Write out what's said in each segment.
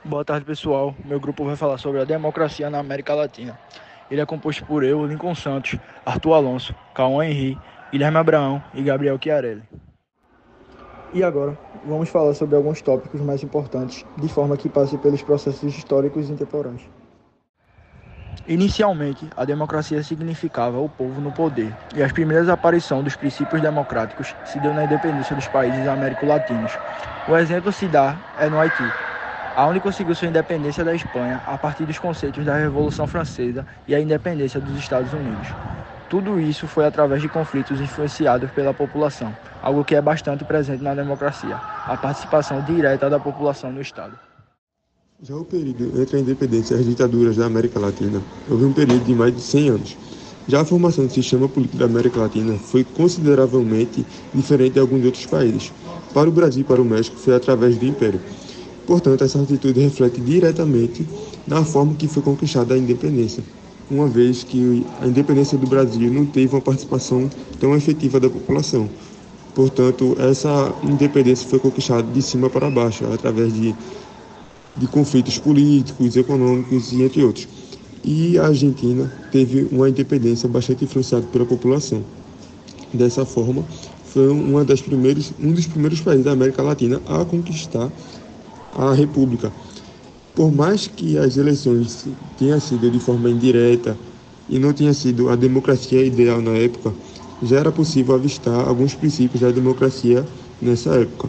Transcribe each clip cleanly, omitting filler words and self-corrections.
Boa tarde, pessoal. Meu grupo vai falar sobre a democracia na América Latina. Ele é composto por eu, Lincoln Santos, Arthur Alonso, Cauã Henri, Guilherme Abraão e Gabriel Chiarelli. E agora, vamos falar sobre alguns tópicos mais importantes, de forma que passe pelos processos históricos e intemporais. Inicialmente, a democracia significava o povo no poder, e as primeiras aparições dos princípios democráticos se deu na independência dos países américo-latinos. O exemplo se dá no Haiti. A UNE conseguiu sua independência da Espanha a partir dos conceitos da Revolução Francesa e a independência dos Estados Unidos. Tudo isso foi através de conflitos influenciados pela população, algo que é bastante presente na democracia, a participação direta da população no Estado. Já o período entre a independência e as ditaduras da América Latina houve um período de mais de 100 anos. Já a formação do sistema político da América Latina foi consideravelmente diferente de alguns outros países. Para o Brasil e para o México foi através do Império. Portanto, essa atitude reflete diretamente na forma que foi conquistada a independência, uma vez que a independência do Brasil não teve uma participação tão efetiva da população. Portanto, essa independência foi conquistada de cima para baixo, através de conflitos políticos, econômicos e entre outros. E a Argentina teve uma independência bastante influenciada pela população. Dessa forma, foi um dos primeiros países da América Latina a conquistar a República. Por mais que as eleições tenham sido de forma indireta e não tenha sido a democracia ideal na época, já era possível avistar alguns princípios da democracia nessa época.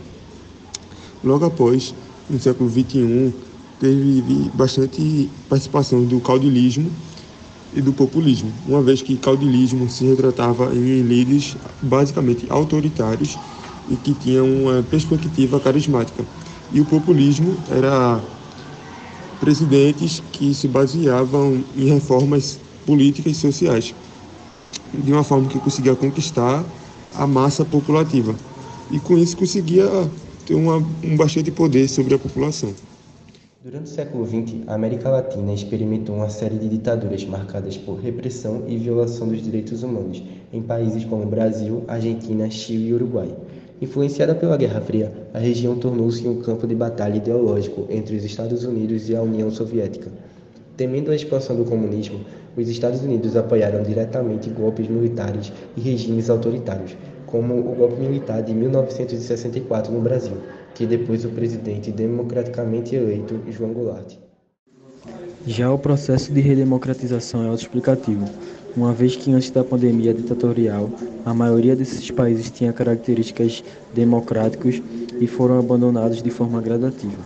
Logo após, no século XXI, teve bastante participação do caudilismo e do populismo, uma vez que caudilismo se retratava em líderes basicamente autoritários e que tinham uma perspectiva carismática. E o populismo era presidentes que se baseavam em reformas políticas e sociais, de uma forma que conseguia conquistar a massa populativa. E com isso conseguia ter um bastante poder sobre a população. Durante o século XX, a América Latina experimentou uma série de ditaduras marcadas por repressão e violação dos direitos humanos em países como Brasil, Argentina, Chile e Uruguai. Influenciada pela Guerra Fria, a região tornou-se um campo de batalha ideológico entre os Estados Unidos e a União Soviética. Temendo a expansão do comunismo, os Estados Unidos apoiaram diretamente golpes militares e regimes autoritários, como o golpe militar de 1964 no Brasil, que depois o presidente democraticamente eleito João Goulart. Já o processo de redemocratização é autoexplicativo, uma vez que antes da pandemia ditatorial, a maioria desses países tinha características democráticas e foram abandonados de forma gradativa.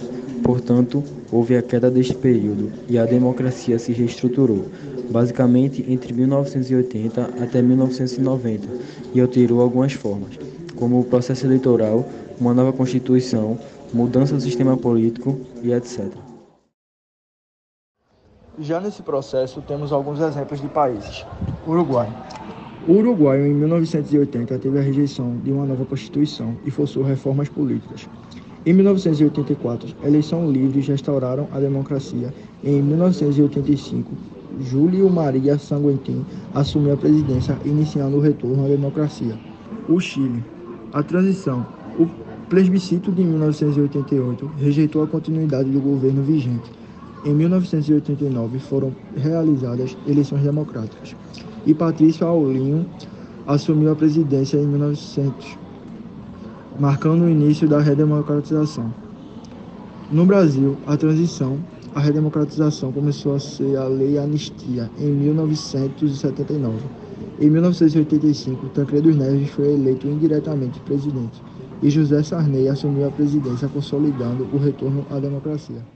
Portanto, houve a queda deste período e a democracia se reestruturou, basicamente entre 1980 até 1990, e alterou algumas formas, como o processo eleitoral, uma nova constituição, mudança do sistema político e etc. Já nesse processo, temos alguns exemplos de países. Uruguai. O Uruguai, em 1980, teve a rejeição de uma nova Constituição e forçou reformas políticas. Em 1984, eleições livres restauraram a democracia. Em 1985, Júlio Maria Sanguinetti assumiu a presidência, iniciando o retorno à democracia. O Chile. A transição. O plebiscito de 1988 rejeitou a continuidade do governo vigente. Em 1989 foram realizadas eleições democráticas e Patrício Aulinho assumiu a presidência em 1900, marcando o início da redemocratização. No Brasil, a redemocratização começou a ser a Lei Anistia em 1979. Em 1985, Tancredo Neves foi eleito indiretamente presidente e José Sarney assumiu a presidência, consolidando o retorno à democracia.